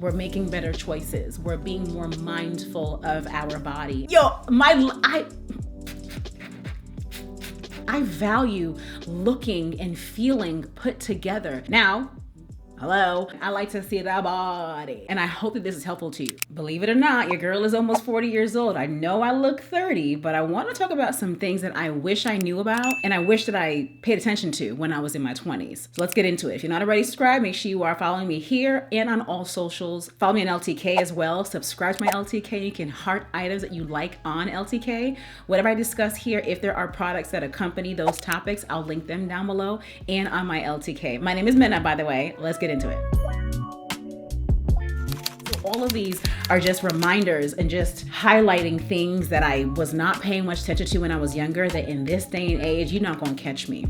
We're making better choices. We're being more mindful of our body. I value looking and feeling put together. Now, hello, I like to see the body. And I hope that this is helpful to you. Believe it or not, your girl is almost 40 years old. I know I look 30, but I want to talk about some things that I wish I knew about and I wish that I paid attention to when I was in my 20s. So let's get into it. If you're not already subscribed, make sure you are following me here and on all socials. Follow me on LTK as well. Subscribe to my LTK. You can heart items that you like on LTK. Whatever I discuss here, if there are products that accompany those topics, I'll link them down below and on my LTK. My name is Mena, by the way. Let's get into it. So all of these are just reminders and just highlighting things that I was not paying much attention to when I was younger, that in this day and age, you're not gonna catch me.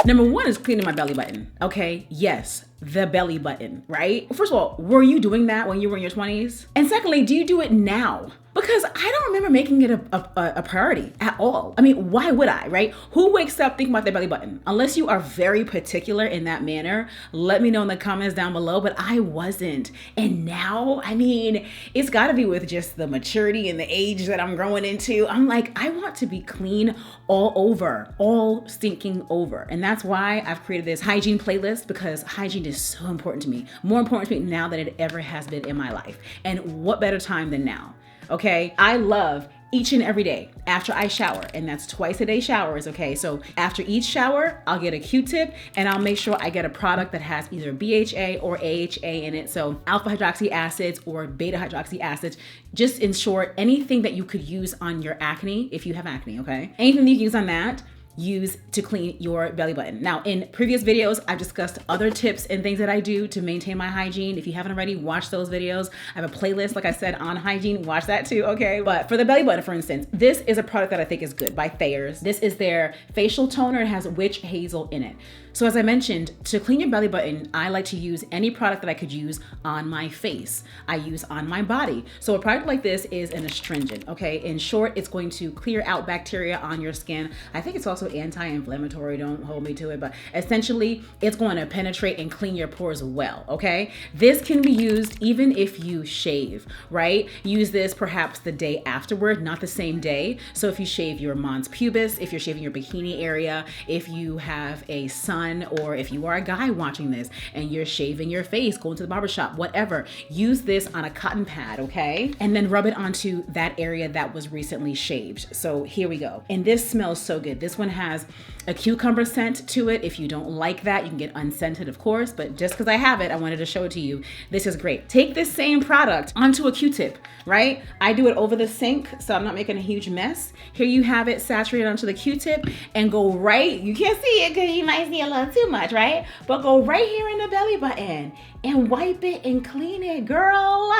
Number one is cleaning my belly button, okay? Yes, the belly button, right? First of all, were you doing that when you were in your 20s? And secondly, do you do it now? Because I don't remember making it a priority at all. I mean, why would I, right? Who wakes up thinking about their belly button? Unless you are very particular in that manner, let me know in the comments down below, but I wasn't. And now, I mean, it's gotta be with just the maturity and the age that I'm growing into. I'm like, I want to be clean all over, all stinking over. And that's why I've created this hygiene playlist, because hygiene is so important to me. More important to me now than it ever has been in my life. And what better time than now? Okay, I love each and every day after I shower, and that's twice a day showers, okay? So after each shower, I'll get a Q-tip and I'll make sure I get a product that has either BHA or AHA in it. So alpha hydroxy acids or beta hydroxy acids. Just in short, anything that you could use on your acne, if you have acne, okay? Anything that you can use on that, use to clean your belly button. Now, in previous videos, I've discussed other tips and things that I do to maintain my hygiene. If you haven't already, watch those videos. I have a playlist, like I said, on hygiene. Watch that too, okay? But for the belly button, for instance, this is a product that I think is good by Thayer's. This is their facial toner. It has witch hazel in it. So as I mentioned, to clean your belly button, I like to use any product that I could use on my face. I use on my body. So a product like this is an astringent, okay? In short, it's going to clear out bacteria on your skin. I think it's also anti-inflammatory, don't hold me to it, but essentially it's going to penetrate and clean your pores well, okay? This can be used even if you shave, right? Use this perhaps the day afterward, not the same day. So if you shave your mons pubis, if you're shaving your bikini area, if you have a son, or if you are a guy watching this and you're shaving your face, going to the barbershop, whatever, use this on a cotton pad, okay? And then rub it onto that area that was recently shaved. So here we go. And this smells so good. This one has a cucumber scent to it. If you don't like that, you can get unscented, of course, but just because I have it, I wanted to show it to you. This is great. Take this same product onto a Q-tip, right? I do it over the sink, so I'm not making a huge mess. Here you have it saturated onto the Q-tip and go right, you can't see it because you might see a little too much, right? But go right here in the belly button and wipe it and clean it, girl.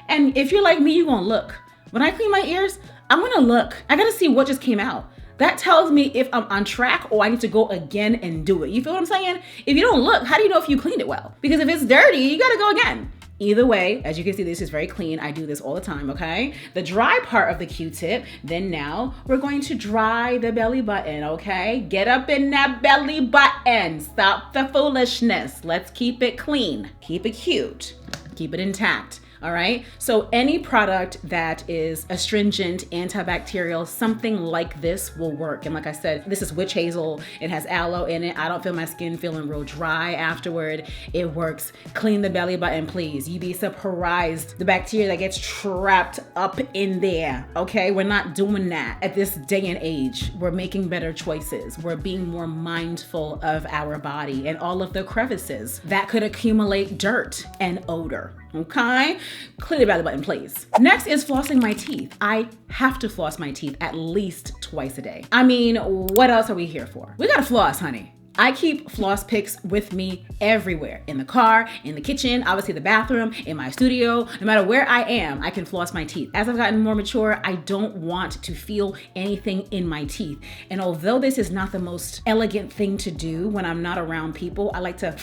And if you're like me, you're gonna look. When I clean my ears, I'm gonna look. I gotta see what just came out. That tells me if I'm on track or I need to go again and do it. You feel what I'm saying? If you don't look, how do you know if you cleaned it well? Because if it's dirty, you gotta go again. Either way, as you can see, this is very clean. I do this all the time, okay? The dry part of the Q-tip, then now we're going to dry the belly button, okay? Get up in that belly button. Stop the foolishness. Let's keep it clean. Keep it cute. Keep it intact. All right, so any product that is astringent, antibacterial, something like this will work. And like I said, this is witch hazel. It has aloe in it. I don't feel my skin feeling real dry afterward. It works. Clean the belly button, please. You'd be surprised the bacteria that gets trapped up in there. Okay, we're not doing that at this day and age. We're making better choices. We're being more mindful of our body and all of the crevices that could accumulate dirt and odor. Okay, clean the belly button, please. Next is flossing my teeth. I have to floss my teeth at least twice a day. I mean, what else are we here for? We gotta floss, honey. I keep floss picks with me everywhere, in the car, in the kitchen, obviously the bathroom, in my studio. No matter where I am, I can floss my teeth. As I've gotten more mature, I don't want to feel anything in my teeth. And although this is not the most elegant thing to do when I'm not around people, I like to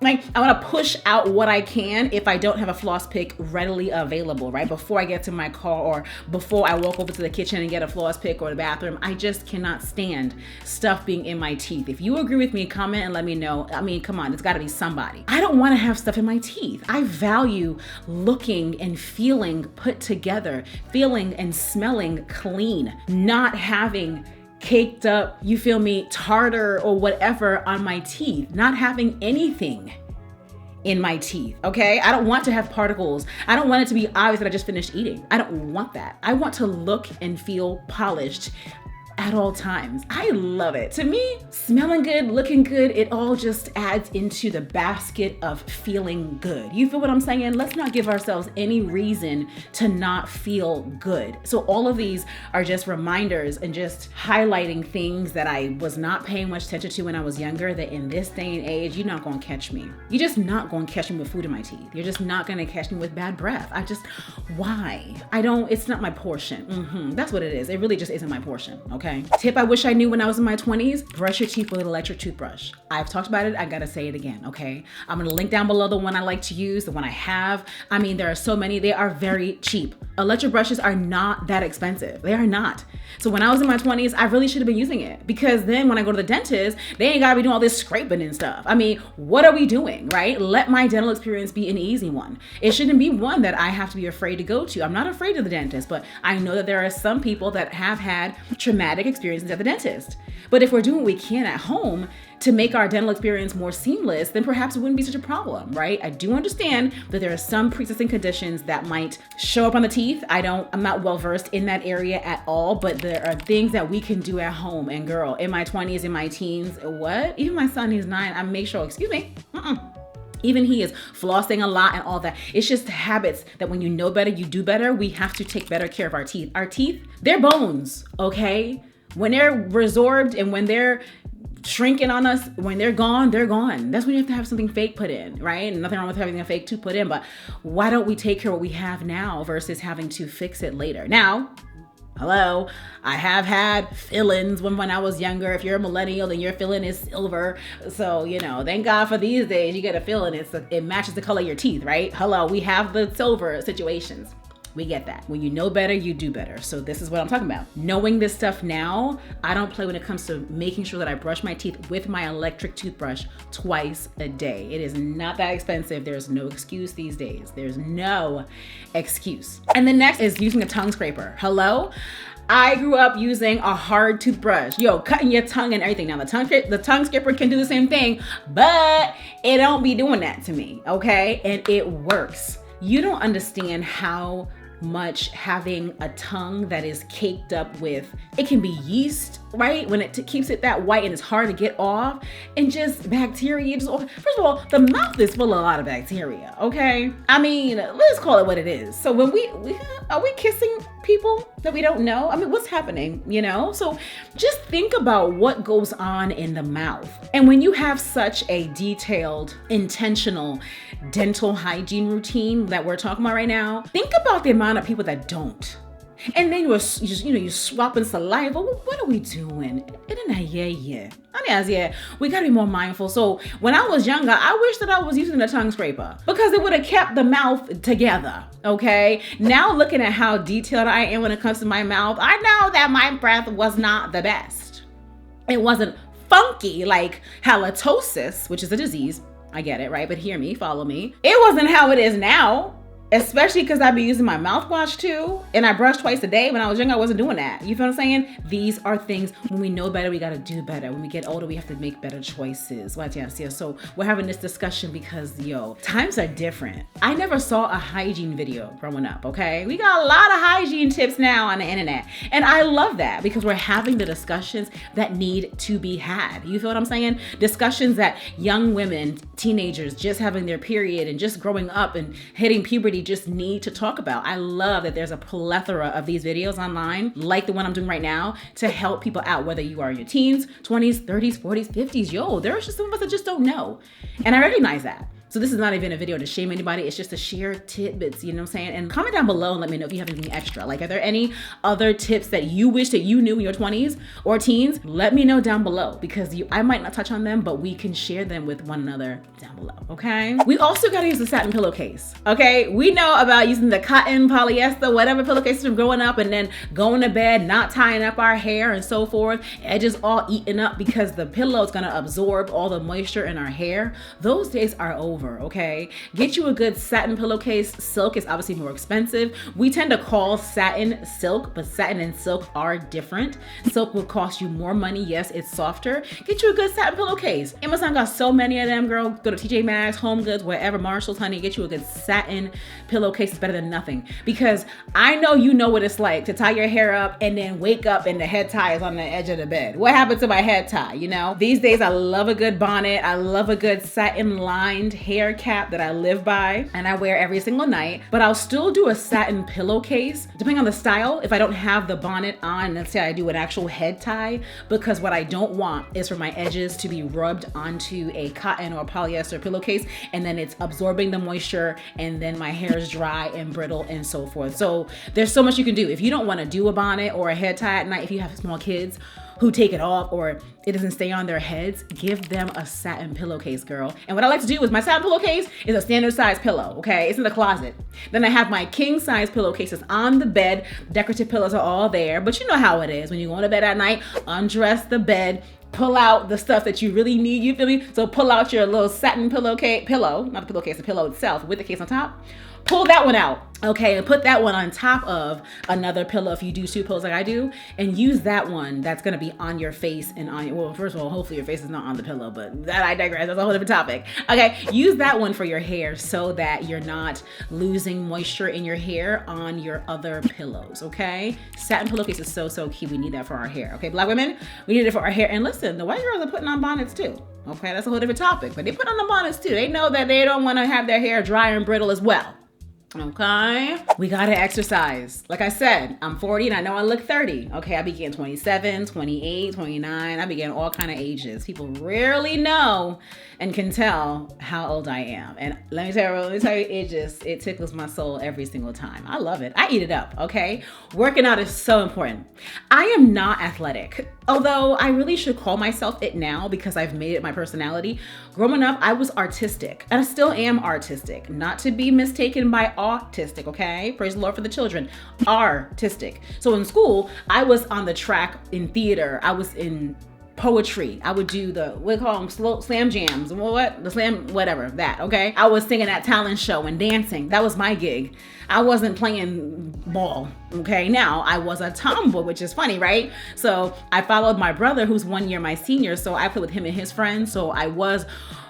Like, I want to push out what I can if I don't have a floss pick readily available, right? Before I get to my car or before I walk over to the kitchen and get a floss pick or the bathroom. I just cannot stand stuff being in my teeth. If you agree with me, comment and let me know. I mean, come on, it's gotta be somebody. I don't wanna have stuff in my teeth. I value looking and feeling put together, feeling and smelling clean, not having caked up, you feel me, tartar or whatever on my teeth, not having anything in my teeth, okay? I don't want to have particles. I don't want it to be obvious that I just finished eating. I don't want that. I want to look and feel polished at all times. I love it. To me, smelling good, looking good, it all just adds into the basket of feeling good. You feel what I'm saying? Let's not give ourselves any reason to not feel good. So all of these are just reminders and just highlighting things that I was not paying much attention to when I was younger, that in this day and age, you're not gonna catch me. You're just not gonna catch me with food in my teeth. You're just not gonna catch me with bad breath. Why? It's not my portion. That's what it is. It really just isn't my portion, okay? Tip I wish I knew when I was in my 20s, brush your teeth with an electric toothbrush. I've talked about it, I gotta say it again, okay? I'm gonna link down below the one I like to use, the one I have. I mean, there are so many, they are very cheap. Electric brushes are not that expensive. They are not. So when I was in my 20s, I really should have been using it, because then when I go to the dentist, they ain't gotta be doing all this scraping and stuff. I mean, what are we doing, right? Let my dental experience be an easy one. It shouldn't be one that I have to be afraid to go to. I'm not afraid of the dentist, but I know that there are some people that have had traumatic experiences at the dentist. But if we're doing what we can at home to make our dental experience more seamless, then perhaps it wouldn't be such a problem, right? I do understand that there are some pre-existing conditions that might show up on the teeth. I'm not well versed in that area at all, but there are things that we can do at home. And girl, in my 20s, in my teens, what? Even my son, he's 9, I make sure, excuse me, even he is flossing a lot and all that. It's just habits that when you know better, you do better. We have to take better care of our teeth. Our teeth, they're bones, okay? When they're resorbed and when they're shrinking on us, when they're gone, they're gone. That's when you have to have something fake put in, right? And nothing wrong with having a fake tooth put in, but why don't we take care of what we have now versus having to fix it later? Now, hello, I have had fill-ins when I was younger. If you're a millennial, then your fill-in is silver. So, thank God for these days, you get a fill-in, it matches the color of your teeth, right? Hello, we have the silver situations. We get that. When you know better, you do better. So this is what I'm talking about. Knowing this stuff now, I don't play when it comes to making sure that I brush my teeth with my electric toothbrush twice a day. It is not that expensive. There's no excuse these days. There's no excuse. And the next is using a tongue scraper. Hello? I grew up using a hard toothbrush. Cutting your tongue and everything. Now the tongue scraper can do the same thing, but it don't be doing that to me, okay? And it works. You don't understand how much having a tongue that is caked up with, it can be yeast, right? When it keeps it that white and it's hard to get off, and just bacteria. First of all, the mouth is full of a lot of bacteria, okay? I mean, let's call it what it is. So when are we kissing people that we don't know? I mean, what's happening, So just think about what goes on in the mouth. And when you have such a detailed, intentional dental hygiene routine that we're talking about right now, think about the amount of people that don't. And then you're swapping saliva. What are we doing? We gotta be more mindful. So when I was younger, I wish that I was using a tongue scraper because it would have kept the mouth together, okay? Now looking at how detailed I am when it comes to my mouth, I know that my breath was not the best. It wasn't funky like halitosis, which is a disease. I get it, right? But hear me, follow me. It wasn't how it is now. Especially because I be using my mouthwash too. And I brush twice a day. When I was young, I wasn't doing that. You feel what I'm saying? These are things, when we know better, we got to do better. When we get older, we have to make better choices. So we're having this discussion because, times are different. I never saw a hygiene video growing up, okay? We got a lot of hygiene tips now on the internet. And I love that because we're having the discussions that need to be had. You feel what I'm saying? Discussions that young women, teenagers, just having their period and just growing up and hitting puberty just need to talk about. I love that there's a plethora of these videos online, like the one I'm doing right now, to help people out, whether you are in your teens, 20s, 30s, 40s, 50s. There are just some of us that just don't know. And I recognize that. So this is not even a video to shame anybody. It's just to share tidbits, you know what I'm saying? And comment down below and let me know if you have anything extra. Like, are there any other tips that you wish that you knew in your 20s or teens? Let me know down below, because I might not touch on them, but we can share them with one another down below, okay? We also gotta use the satin pillowcase, okay? We know about using the cotton, polyester, whatever pillowcases from growing up, and then going to bed, not tying up our hair and so forth, edges all eaten up because the pillow is gonna absorb all the moisture in our hair. Those days are over. Okay, get you a good satin pillowcase. Silk is obviously more expensive. We tend to call satin silk, but satin and silk are different. Silk will cost you more money. Yes, it's softer. Get you a good satin pillowcase. Amazon got so many of them, girl. Go to TJ Maxx, Home Goods, wherever, Marshalls, honey. Get you a good satin pillowcase. It's better than nothing, because I know you know what it's like to tie your hair up and then wake up and the head tie is on the edge of the bed. What happened to my head tie? You know, these days I love a good bonnet. I love a good satin lined hair cap that I live by and I wear every single night, but I'll still do a satin pillowcase depending on the style. If I don't have the bonnet on, let's say I do an actual head tie, because what I don't want is for my edges to be rubbed onto a cotton or polyester pillowcase and then it's absorbing the moisture and then my hair is dry and brittle and so forth. So there's so much you can do. If you don't want to do a bonnet or a head tie at night, if you have small kids who take it off or it doesn't stay on their heads, give them a satin pillowcase, girl. And what I like to do is my satin pillowcase is a standard size pillow, okay? It's in the closet. Then I have my king size pillowcases on the bed. Decorative pillows are all there, but you know how it is. When you go to bed at night, undress the bed, pull out the stuff that you really need, you feel me? So pull out your little satin pillow, not the pillowcase, the pillow itself with the case on top. Pull that one out, okay, and put that one on top of another pillow if you do 2 pillows like I do, and use that one that's gonna be on your face and on your, well, first of all, hopefully your face is not on the pillow, but that I digress, that's a whole different topic. Okay, use that one for your hair so that you're not losing moisture in your hair on your other pillows, okay? Satin pillowcase is so, so key. We need that for our hair, okay? Black women, we need it for our hair. And listen, the white girls are putting on bonnets too. Okay, that's a whole different topic, but they put on the bonnets too. They know that they don't wanna have their hair dry and brittle as well. Okay, we gotta exercise. Like I said, I'm 40 and I know I look 30. Okay, I began 27, 28, 29. I began all kind of ages. People rarely know and can tell how old I am. And let me tell you, it tickles my soul every single time. I love it. I eat it up, okay? Working out is so important. I am not athletic, although I really should call myself it now because I've made it my personality. Growing up, I was artistic, and I still am artistic, not to be mistaken by autistic, okay? Praise the Lord for the children. Artistic. So in school, I was on the track in theater. I was in poetry. I would do the, what do you call them, slam jams, the slam, whatever, that, okay? I was singing at talent show and dancing. That was my gig. I wasn't playing ball, okay? Now, I was a tomboy, which is funny, right? So I followed my brother, who's 1 year my senior, so I played with him and his friends, so I was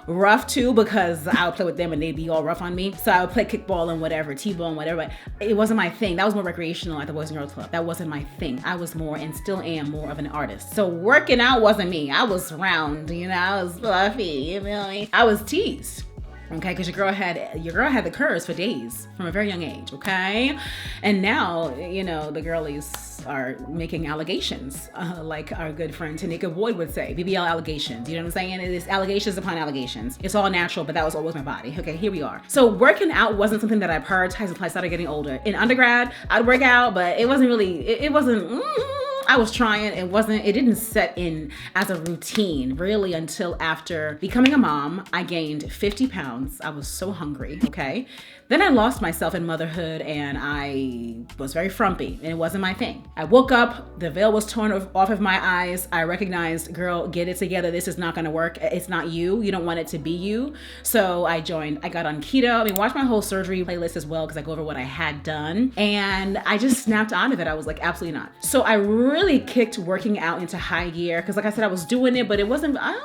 rough too, because I would play with them and they'd be all rough on me. So I would play kickball and whatever, T-ball and whatever, but it wasn't my thing. That was more recreational at the Boys and Girls Club. That wasn't my thing. I was more, and still am, more of an artist. So working out wasn't me. I was round, you know, I was fluffy, you feel me? I was teased. Okay, because your girl had the curves for days from a very young age, okay? And now, you know, the girlies are making allegations, like our good friend Tanika Boyd would say, BBL allegations, you know what I'm saying? It is allegations upon allegations. It's all natural, but that was always my body. Okay, here we are. So working out wasn't something that I prioritized until I started getting older. In undergrad, I'd work out, but it wasn't really, it wasn't, I was trying, it didn't set in as a routine really until after becoming a mom. I gained 50 pounds. I was so hungry, okay? Then I lost myself in motherhood and I was very frumpy and it wasn't my thing. I woke up, the veil was torn off of my eyes. I recognized, girl, get it together. This is not gonna work. It's not you. You don't want it to be you. So I got on keto. I mean, watch my whole surgery playlist as well because I go over what I had done. And I just snapped out of it. I was like, absolutely not. So I really kicked working out into high gear because like I said, I was doing it, but it wasn't, I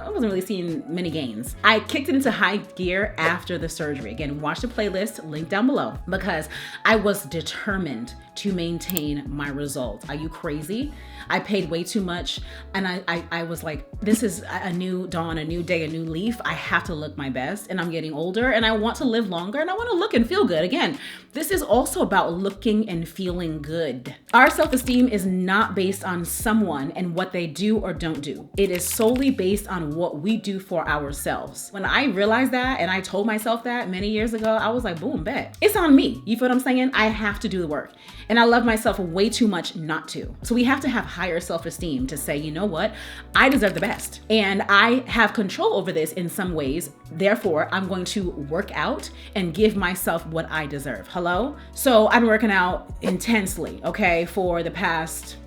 wasn't really seeing many gains. I kicked it into high gear after the surgery. Again, watch the playlist, link down below, because I was determined to maintain my results. Are you crazy? I paid way too much. And I was like, this is a new dawn, a new day, a new leaf. I have to look my best, and I'm getting older and I want to live longer and I want to look and feel good. Again, this is also about looking and feeling good. Our self-esteem is not based on someone and what they do or don't do. It is solely based based on what we do for ourselves. When I realized that and I told myself that many years ago, I was like, boom, bet. It's on me. You feel what I'm saying? I have to do the work. And I love myself way too much not to. So we have to have higher self-esteem to say, you know what? I deserve the best. And I have control over this in some ways. Therefore, I'm going to work out and give myself what I deserve. Hello? So I've been working out intensely, okay, for the past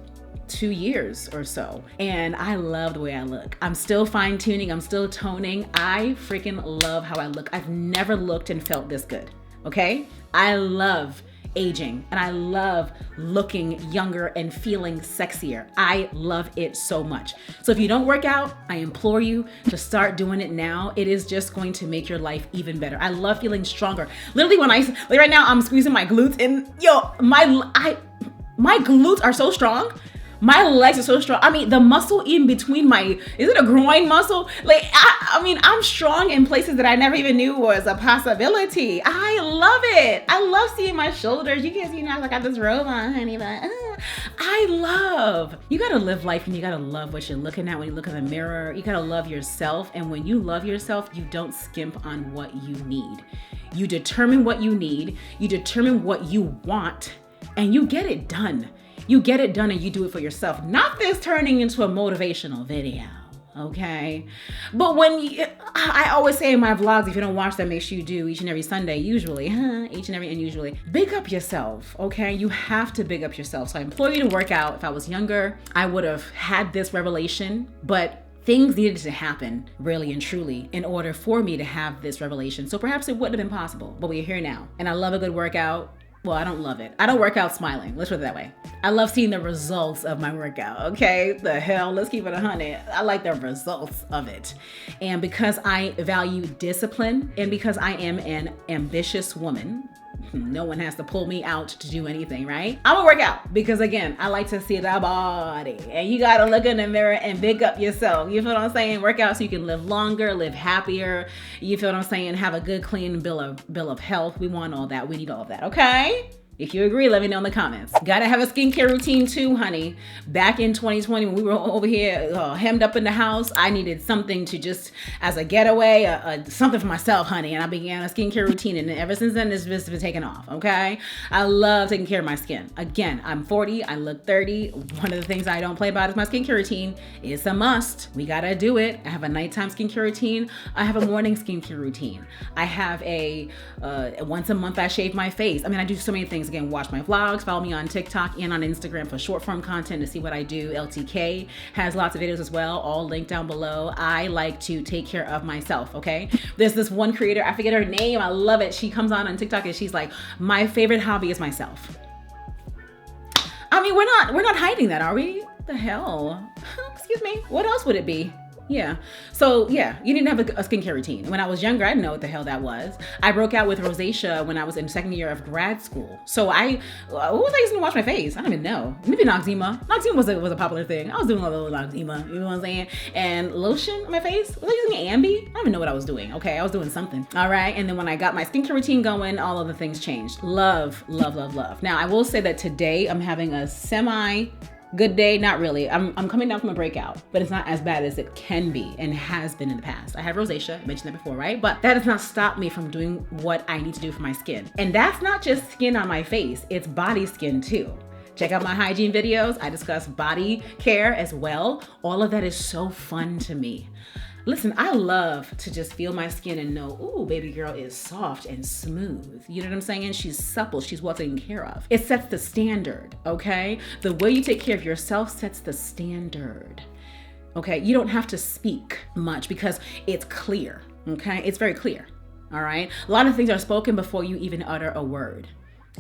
2 years or so. And I love the way I look. I'm still fine tuning. I'm still toning. I freaking love how I look. I've never looked and felt this good. Okay? I love aging and I love looking younger and feeling sexier. I love it so much. So if you don't work out, I implore you to start doing it now. It is just going to make your life even better. I love feeling stronger. Literally like right now I'm squeezing my glutes and my glutes are so strong. My legs are so strong. I mean, the muscle in between is it a groin muscle? Like, I mean, I'm strong in places that I never even knew was a possibility. I love it. I love seeing my shoulders. You guys, I got this robe on, honey, but you gotta live life and you gotta love what you're looking at when you look in the mirror. You gotta love yourself. And when you love yourself, you don't skimp on what you need. You determine what you need, you determine what you want, and you get it done. You get it done and you do it for yourself. Not this turning into a motivational video, okay? But I always say in my vlogs, if you don't watch them, make sure you do each and every Sunday, usually, usually. Big up yourself, okay? You have to big up yourself. So I implore you to work out. If I was younger, I would have had this revelation, but things needed to happen really and truly in order for me to have this revelation. So perhaps it wouldn't have been possible, but we're here now. And I love a good workout. Well, I don't love it. I don't work out smiling. Let's put it that way. I love seeing the results of my workout, okay? The hell, let's keep it 100. I like the results of it. And because I value discipline and because I am an ambitious woman, no one has to pull me out to do anything, right? I'm gonna work out because again, I like to see the body and you gotta look in the mirror and big up yourself. You feel what I'm saying? Work out so you can live longer, live happier. You feel what I'm saying? Have a good, clean bill of health. We want all that. We need all that, okay? If you agree, let me know in the comments. Gotta have a skincare routine too, honey. Back in 2020, when we were over here hemmed up in the house, I needed something to just, as a getaway, something for myself, honey. And I began a skincare routine. And ever since then, it's just been taken off, okay? I love taking care of my skin. Again, I'm 40, I look 30. One of the things I don't play about is my skincare routine. It's a must. We gotta do it. I have a nighttime skincare routine. I have a morning skincare routine. I have once a month I shave my face. I mean, I do so many things. Again, watch my vlogs, follow me on TikTok and on Instagram for short form content to see what I do. LTK has lots of videos as well, all linked down below. I like to take care of myself, okay? There's this one creator, I forget her name, I love it. She comes on TikTok and she's like, my favorite hobby is myself. I mean, we're not hiding that, are we? What the hell? Excuse me, what else would it be? Yeah. So yeah, you didn't have a skincare routine. When I was younger, I didn't know what the hell that was. I broke out with rosacea when I was in second year of grad school. So what was I using to wash my face? I don't even know. Maybe Noxzema. Noxzema was a popular thing. I was doing a little Noxzema, you know what I'm saying? And lotion on my face. Was I using Ambi? I don't even know what I was doing. Okay, I was doing something. All right. And then when I got my skincare routine going, all of the things changed. Love, love, love, love. Now I will say that today I'm having a good day, not really. I'm coming down from a breakout, but it's not as bad as it can be and has been in the past. I have rosacea, I mentioned that before, right? But that does not stop me from doing what I need to do for my skin. And that's not just skin on my face, it's body skin too. Check out my hygiene videos. I discuss body care as well. All of that is so fun to me. Listen, I love to just feel my skin and know, ooh, baby girl is soft and smooth. You know what I'm saying? She's supple, she's well taken care of. It sets the standard, okay? The way you take care of yourself sets the standard, okay? You don't have to speak much because it's clear, okay? It's very clear, all right? A lot of things are spoken before you even utter a word,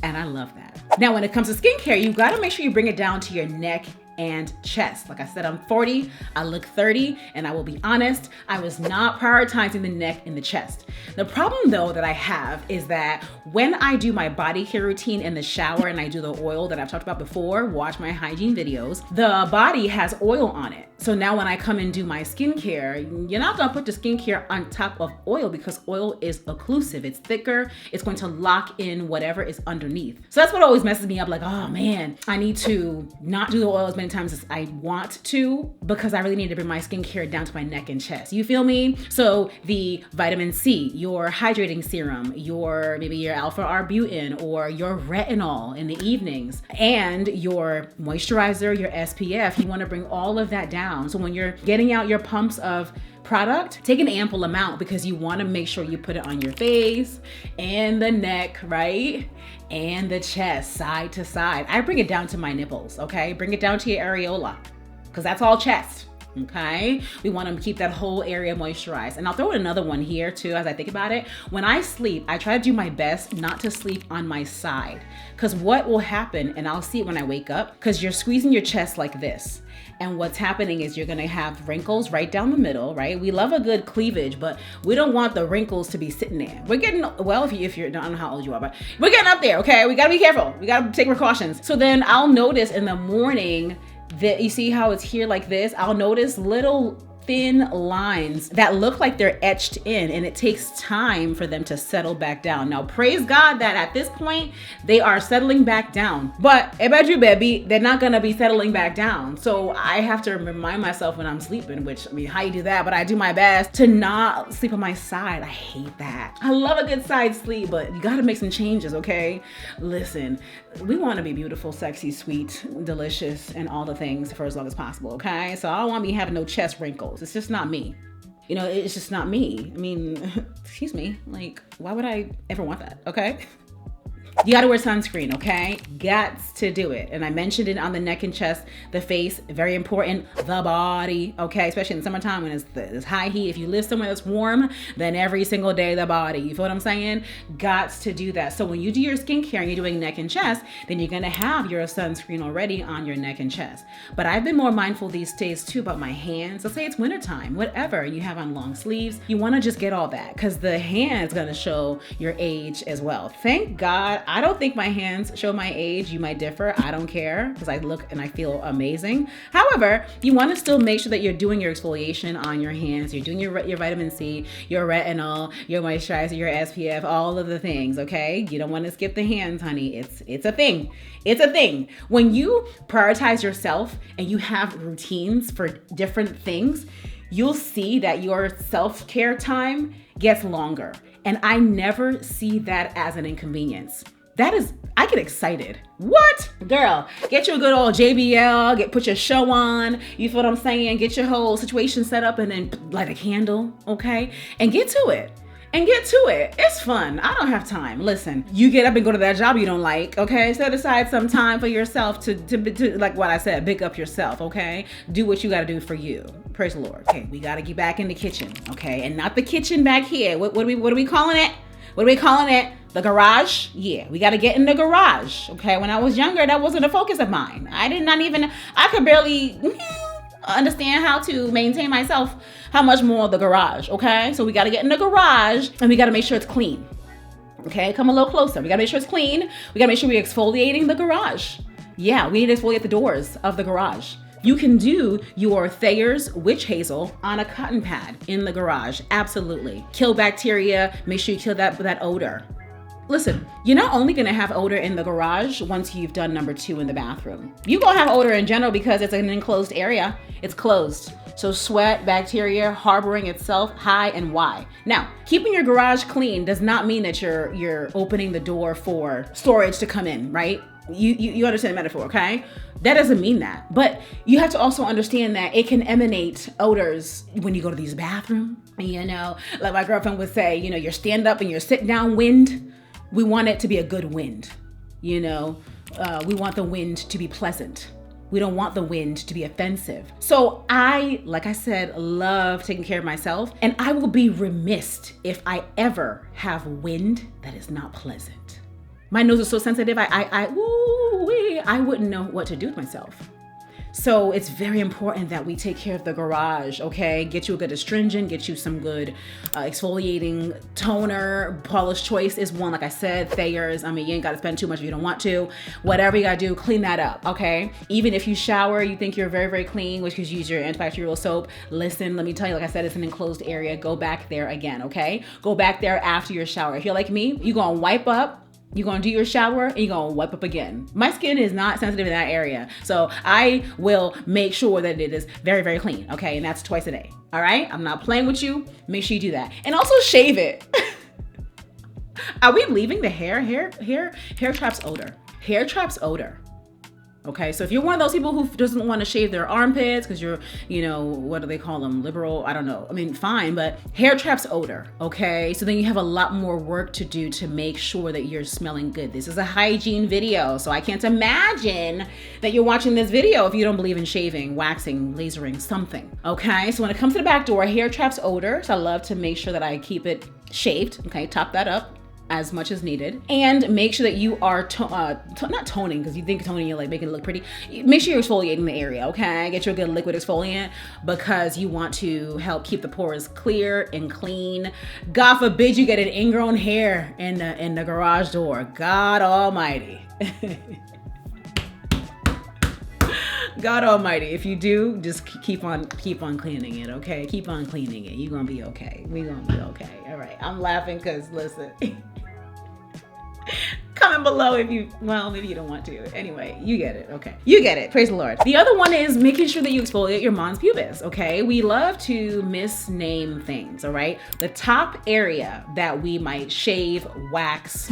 and I love that. Now, when it comes to skincare, you gotta make sure you bring it down to your neck and chest. Like I said, I'm 40, I look 30, and I will be honest, I was not prioritizing the neck and the chest. The problem though that I have is that when I do my body care routine in the shower and I do the oil that I've talked about before, watch my hygiene videos, the body has oil on it. So now when I come and do my skincare, you're not gonna put the skincare on top of oil because oil is occlusive. It's thicker, it's going to lock in whatever is underneath. So that's what always messes me up, like, oh man, I need to not do the oil as many many times as I want to, because I really need to bring my skincare down to my neck and chest. You feel me? So the vitamin C, your hydrating serum, maybe your alpha arbutin or your retinol in the evenings, and your moisturizer, your SPF, you want to bring all of that down. So when you're getting out your pumps of product, take an ample amount, because you want to make sure you put it on your face and the neck, right? And the chest, side to side. I bring it down to my nipples, okay? Bring it down to your areola, because that's all chest, okay? We want to keep that whole area moisturized. And I'll throw in another one here too, as I think about it. When I sleep, I try to do my best not to sleep on my side, because what will happen, and I'll see it when I wake up, because you're squeezing your chest like this. And what's happening is you're gonna have wrinkles right down the middle, right? We love a good cleavage, but we don't want the wrinkles to be sitting there. We're getting, well, if you're, I don't know how old you are, but we're getting up there, okay? We gotta be careful. We gotta take precautions. So then I'll notice in the morning that, you see how it's here like this? I'll notice little thin lines that look like they're etched in, and it takes time for them to settle back down. Now, praise God that at this point, they are settling back down. But baby, they're not gonna be settling back down. So I have to remind myself when I'm sleeping, which, I mean, how you do that? But I do my best to not sleep on my side. I hate that. I love a good side sleep, but you gotta make some changes, okay? Listen, we wanna be beautiful, sexy, sweet, delicious, and all the things for as long as possible, okay? So I don't wanna be having no chest wrinkles. It's just not me. You know, it's just not me. I mean, excuse me, like, why would I ever want that, okay? You gotta wear sunscreen, okay? Gots to do it. And I mentioned it on the neck and chest, the face, very important, the body, okay? Especially in the summertime when it's high heat. If you live somewhere that's warm, then every single day, the body. You feel what I'm saying? Gots to do that. So when you do your skincare and you're doing neck and chest, then you're gonna have your sunscreen already on your neck and chest. But I've been more mindful these days too about my hands. Let's say it's wintertime, whatever, you have on long sleeves, you wanna just get all that, because the hand's gonna show your age as well. Thank God, I don't think my hands show my age. You might differ. I don't care, because I look and I feel amazing. However, you want to still make sure that you're doing your exfoliation on your hands. You're doing your vitamin C, your retinol, your moisturizer, your SPF, all of the things, okay? You don't want to skip the hands, honey. It's a thing. It's a thing. When you prioritize yourself and you have routines for different things, you'll see that your self-care time gets longer. And I never see that as an inconvenience. I get excited. What? Girl, get you a good old JBL, put your show on, you feel what I'm saying? Get your whole situation set up and then light a candle, okay? And get to it. It's fun. I don't have time. Listen, you get up and go to that job you don't like, okay? Set aside some time for yourself to like what I said, pick up yourself, okay? Do what you gotta do for you. Praise the Lord. Okay, we gotta get back in the kitchen, okay? And not the kitchen back here. What are we calling it? What are we calling it? The garage? Yeah, we got to get in the garage. Okay, when I was younger, that wasn't a focus of mine. I could barely understand how to maintain myself. How much more the garage, okay? So we got to get in the garage and we got to make sure it's clean. Okay, come a little closer. We got to make sure it's clean. We got to make sure we're exfoliating the garage. Yeah, we need to exfoliate the doors of the garage. You can do your Thayer's witch hazel on a cotton pad in the garage. Absolutely. Kill bacteria. Make sure you kill that odor. Listen, you're not only gonna have odor in the garage once you've done number 2 in the bathroom. You're gonna have odor in general because it's an enclosed area. It's closed. So sweat, bacteria, harboring itself high and wide. Now, keeping your garage clean does not mean that you're opening the door for storage to come in, right? You understand the metaphor, okay? That doesn't mean that. But you have to also understand that it can emanate odors when you go to these bathrooms. You know, like my girlfriend would say, you know, your stand up and your sit down wind, we want it to be a good wind. You know, we want the wind to be pleasant. We don't want the wind to be offensive. So I, like I said, love taking care of myself, and I will be remiss if I ever have wind that is not pleasant. My nose is so sensitive, I wouldn't know what to do with myself. So it's very important that we take care of the garage, okay? Get you a good astringent, get you some good exfoliating toner. Paula's Choice is one, like I said, Thayer's. I mean, you ain't gotta spend too much if you don't want to. Whatever you gotta do, clean that up, okay? Even if you shower, you think you're very, very clean, which is use your antibacterial soap. Listen, let me tell you, like I said, it's an enclosed area. Go back there again, okay? Go back there after your shower. If you're like me, you're gonna wipe up You're gonna do your shower and you're gonna wipe up again. My skin is not sensitive in that area. So I will make sure that it is very, very clean, okay? And that's twice a day, all right? I'm not playing with you. Make sure you do that. And also shave it. Are we leaving the hair? Hair traps odor. Hair traps odor. Okay, so if you're one of those people who doesn't want to shave their armpits because you're, you know, what do they call them? Liberal? I don't know. I mean, fine, but hair traps odor, okay? So then you have a lot more work to do to make sure that you're smelling good. This is a hygiene video, so I can't imagine that you're watching this video if you don't believe in shaving, waxing, lasering, something, okay? So when it comes to the back door, hair traps odor, so I love to make sure that I keep it shaved, okay? Top that up as much as needed, and make sure that you are not toning, because you think toning, you're like making it look pretty. Make sure you're exfoliating the area, okay? Get you a good liquid exfoliant because you want to help keep the pores clear and clean. God forbid you get an ingrown hair in the garage door. God almighty. God almighty, if you do, just keep on cleaning it, okay? Keep on cleaning it. You're gonna be okay. We're gonna be okay. All right, I'm laughing because listen, comment below if you, well, maybe you don't want to. Anyway, you get it, okay? You get it, praise the Lord. The other one is making sure that you exfoliate your mons pubis, okay? We love to misname things, all right? The top area that we might shave or wax,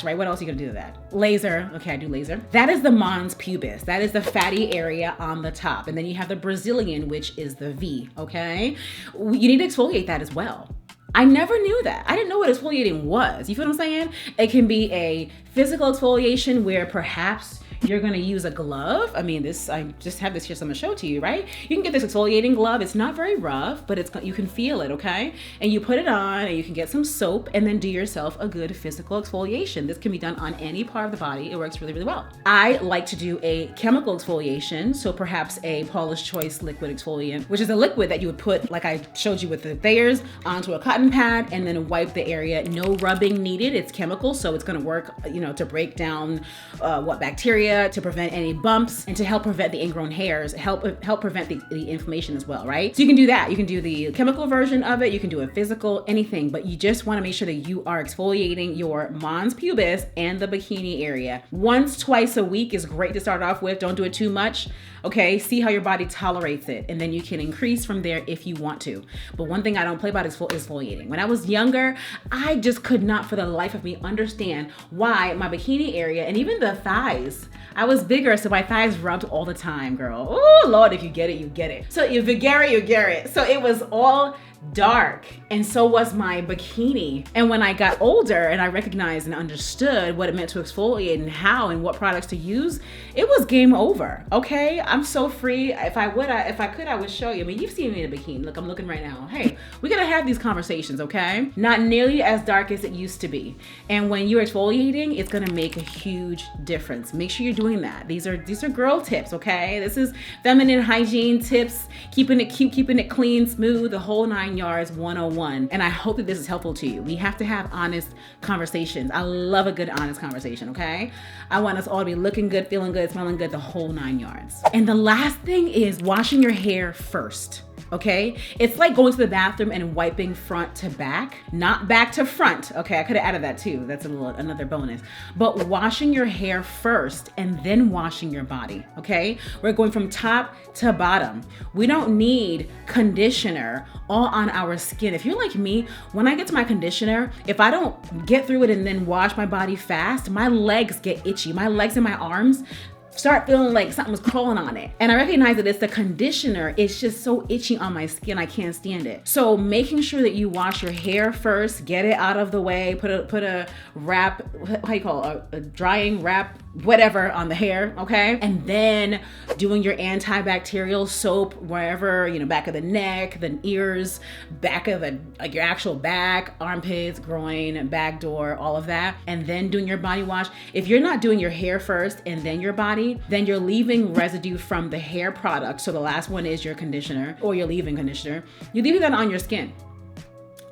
right? What else are you gonna do to that? Laser, okay, I do laser. That is the mons pubis. That is the fatty area on the top. And then you have the Brazilian, which is the V, okay? You need to exfoliate that as well. I never knew that. I didn't know what exfoliating was. You feel what I'm saying? It can be a physical exfoliation where perhaps you're gonna use a glove. I mean, I just have this here, so I'm gonna show it to you, right? You can get this exfoliating glove. It's not very rough, but you can feel it, okay? And you put it on and you can get some soap and then do yourself a good physical exfoliation. This can be done on any part of the body. It works really, really well. I like to do a chemical exfoliation. So perhaps a Paula's Choice liquid exfoliant, which is a liquid that you would put, like I showed you with the Thayers, onto a cotton pad and then wipe the area. No rubbing needed. It's chemical, so it's gonna work, you know, to break down what bacteria, to prevent any bumps, and to help prevent the ingrown hairs, help prevent the inflammation as well, right? So you can do that. You can do the chemical version of it. You can do a physical, anything, but you just wanna make sure that you are exfoliating your mons pubis and the bikini area. Once, twice a week is great to start off with. Don't do it too much, okay? See how your body tolerates it, and then you can increase from there if you want to. But one thing I don't play about is exfoliating. When I was younger, I just could not for the life of me understand why my bikini area and even the thighs, I was bigger, so my thighs rubbed all the time, girl. Oh Lord, if you get it, you get it. So if you get it, you get it. So it was all dark, and so was my bikini. And when I got older and I recognized and understood what it meant to exfoliate and how and what products to use, it was game over, okay? I'm so free. If I could, I would show you. I mean, you've seen me in a bikini. Look, I'm looking right now. Hey, we gotta have these conversations, okay? Not nearly as dark as it used to be. And when you're exfoliating, it's gonna make a huge difference. Make sure you're doing that. These are girl tips, okay? This is feminine hygiene tips, keeping it cute, keeping it clean, smooth, the whole 9 yards 101. And I hope that this is helpful to you. We have to have honest conversations. I love a good honest conversation, okay? I want us all to be looking good, feeling good, smelling good, the whole 9 yards. And the last thing is washing your hair first. Okay, it's like going to the bathroom and wiping front to back, not back to front. Okay, I could have added that too. That's another bonus. But washing your hair first and then washing your body. Okay, we're going from top to bottom. We don't need conditioner all on our skin. If you're like me, when I get to my conditioner, if I don't get through it and then wash my body fast, my legs get itchy. My legs and my arms start feeling like something was crawling on it. And I recognize that it's the conditioner. It's just so itchy on my skin. I can't stand it. So making sure that you wash your hair first, get it out of the way, put a wrap, how do you call it? A drying wrap, whatever, on the hair, okay? And then doing your antibacterial soap wherever, you know, back of the neck, the ears, back of like your actual back, armpits, groin, back door, all of that. And then doing your body wash. If you're not doing your hair first and then your body, then you're leaving residue from the hair product. So the last one is your conditioner or your leave-in conditioner. You're leaving that on your skin.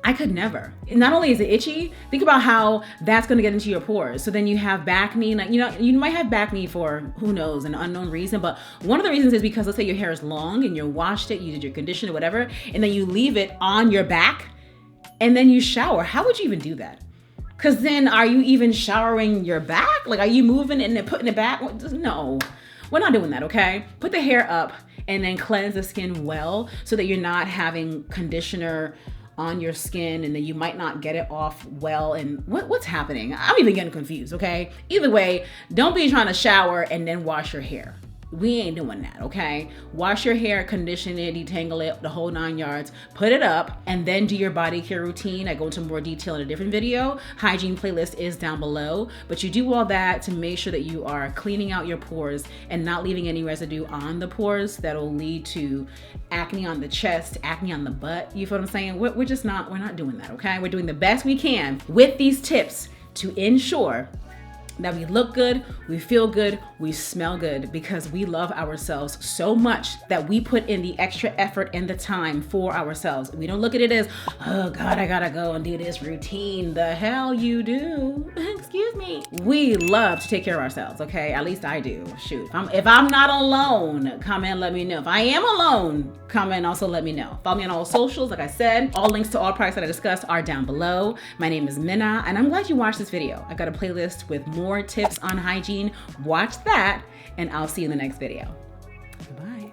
I could never. Not only is it itchy, think about how that's gonna get into your pores. So then you have back knee, like, you know, you might have back knee for who knows, an unknown reason, but one of the reasons is because let's say your hair is long and you washed it, you did your conditioner, whatever, and then you leave it on your back and then you shower. How would you even do that? Cause then are you even showering your back? Like, are you moving and then putting it back? No, we're not doing that, okay? Put the hair up and then cleanse the skin well so that you're not having conditioner on your skin and then you might not get it off well. And what's happening? I'm even getting confused, okay? Either way, don't be trying to shower and then wash your hair. We ain't doing that, okay? Wash your hair, condition it, detangle it, the whole 9 yards, put it up, and then do your body care routine. I go into more detail in a different video. Hygiene playlist is down below, but you do all that to make sure that you are cleaning out your pores and not leaving any residue on the pores that'll lead to acne on the chest, acne on the butt. You feel what I'm saying? We're not doing that, okay? We're doing the best we can with these tips to ensure that we look good, we feel good, we smell good, because we love ourselves so much that we put in the extra effort and the time for ourselves. We don't look at it as, oh God, I gotta go and do this routine. The hell you do. Excuse me. We love to take care of ourselves, okay? At least I do. Shoot. If I'm not alone, comment, let me know. If I am alone, comment, also let me know. Follow me on all socials, like I said. All links to all products that I discussed are down below. My name is Mena, and I'm glad you watched this video. I got a playlist with more tips on hygiene. Watch that, and I'll see you in the next video. Bye.